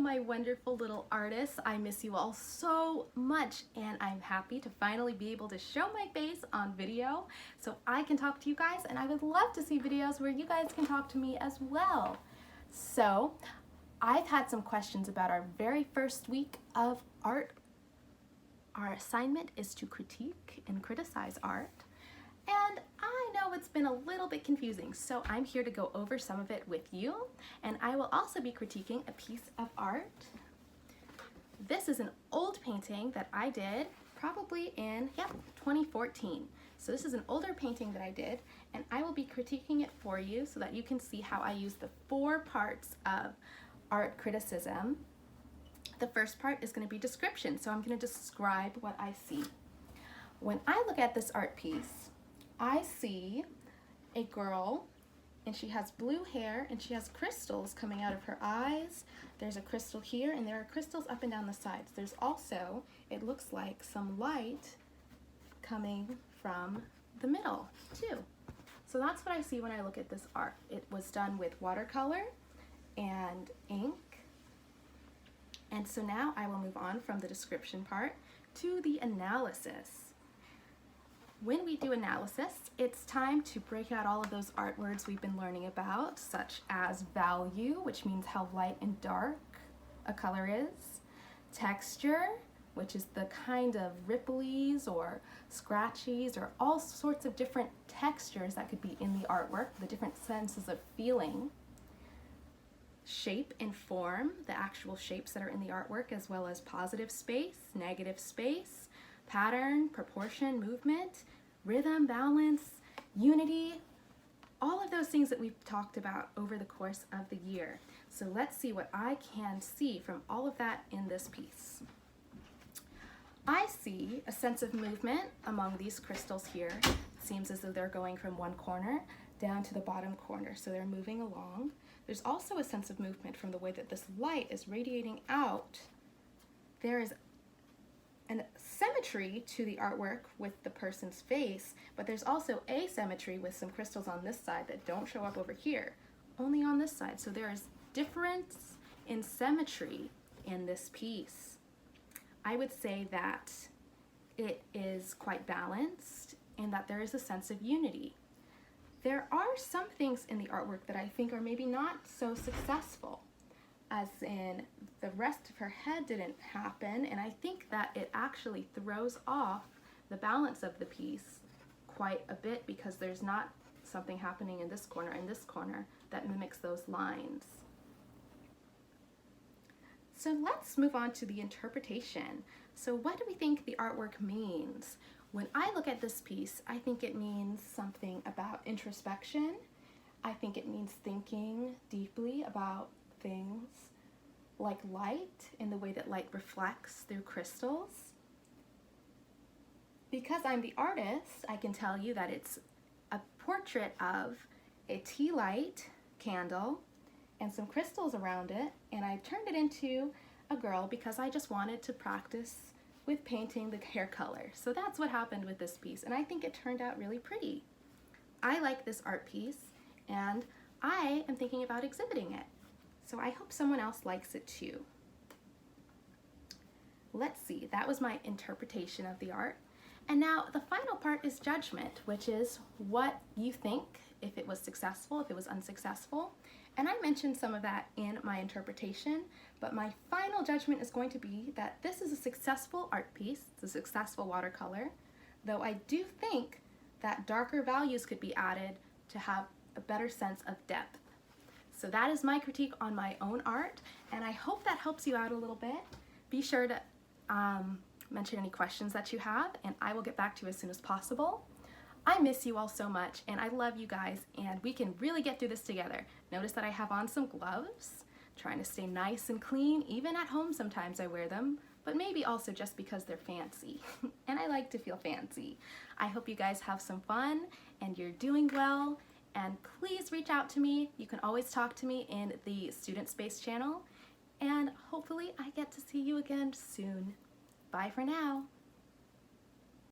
my wonderful little artists. I miss you all so much, and I'm happy to finally be able to show my face on video so I can talk to you guys, and I would love to see videos where you guys can talk to me as well. So I've had some questions about our very first week of art. Our assignment is to critique and criticize art. And I know it's been a little bit confusing, so I'm here to go over some of it with you, and I will also be critiquing a piece of art. This is an old painting that I did probably in 2014. So this is an older painting that I did, and I will be critiquing it for you so that you can see how I use the 4 parts of art criticism. The first part is going to be description, so I'm going to describe what I see. When I look at this art piece, I see a girl, and she has blue hair, and she has crystals coming out of her eyes. There's a crystal here, and there are crystals up and down the sides. There's also, it looks like, some light coming from the middle, too. So that's what I see when I look at this art. It was done with watercolor and ink. And so now I will move on from the description part to the analysis. When we do analysis, it's time to break out all of those art words we've been learning about, such as value, which means how light and dark a color is, texture, which is the kind of ripplies or scratchies or all sorts of different textures that could be in the artwork, the different senses of feeling, shape and form, the actual shapes that are in the artwork, as well as positive space, negative space, pattern, proportion, movement, rhythm, balance, unity, all of those things that we've talked about over the course of the year. So let's see what I can see from all of that in this piece. I see a sense of movement among these crystals here. It seems as though they're going from one corner down to the bottom corner, so they're moving along. There's also a sense of movement from the way that this light is radiating out. There is an symmetry to the artwork with the person's face, but there's also asymmetry with some crystals on this side that don't show up over here, only on this side. So there is difference in symmetry in this piece. I would say that it is quite balanced and that there is a sense of unity. There are some things in the artwork that I think are maybe not so successful, as in the rest of her head didn't happen, and I think that it actually throws off the balance of the piece quite a bit because there's not something happening in this corner and this corner that mimics those lines. So let's move on to the interpretation. So what do we think the artwork means? When I look at this piece, I think it means something about introspection. I think it means thinking deeply about things like light and the way that light reflects through crystals. Because I'm the artist, I can tell you that it's a portrait of a tea light candle and some crystals around it, and I turned it into a girl because I just wanted to practice with painting the hair color. So that's what happened with this piece, and I think it turned out really pretty. I like this art piece, and I am thinking about exhibiting it. So I hope someone else likes it too. Let's see, that was my interpretation of the art. And now the final part is judgment, which is what you think, if it was successful, if it was unsuccessful. And I mentioned some of that in my interpretation, but my final judgment is going to be that this is a successful art piece, it's a successful watercolor, though I do think that darker values could be added to have a better sense of depth. So that is my critique on my own art, and I hope that helps you out a little bit. Be sure to mention any questions that you have, and I will get back to you as soon as possible. I miss you all so much, and I love you guys, and we can really get through this together. Notice that I have on some gloves, trying to stay nice and clean. Even at home sometimes I wear them, but maybe also just because they're fancy, and I like to feel fancy. I hope you guys have some fun, and you're doing well. And please reach out to me. You can always talk to me in the Student Space channel. And hopefully I get to see you again soon. Bye for now.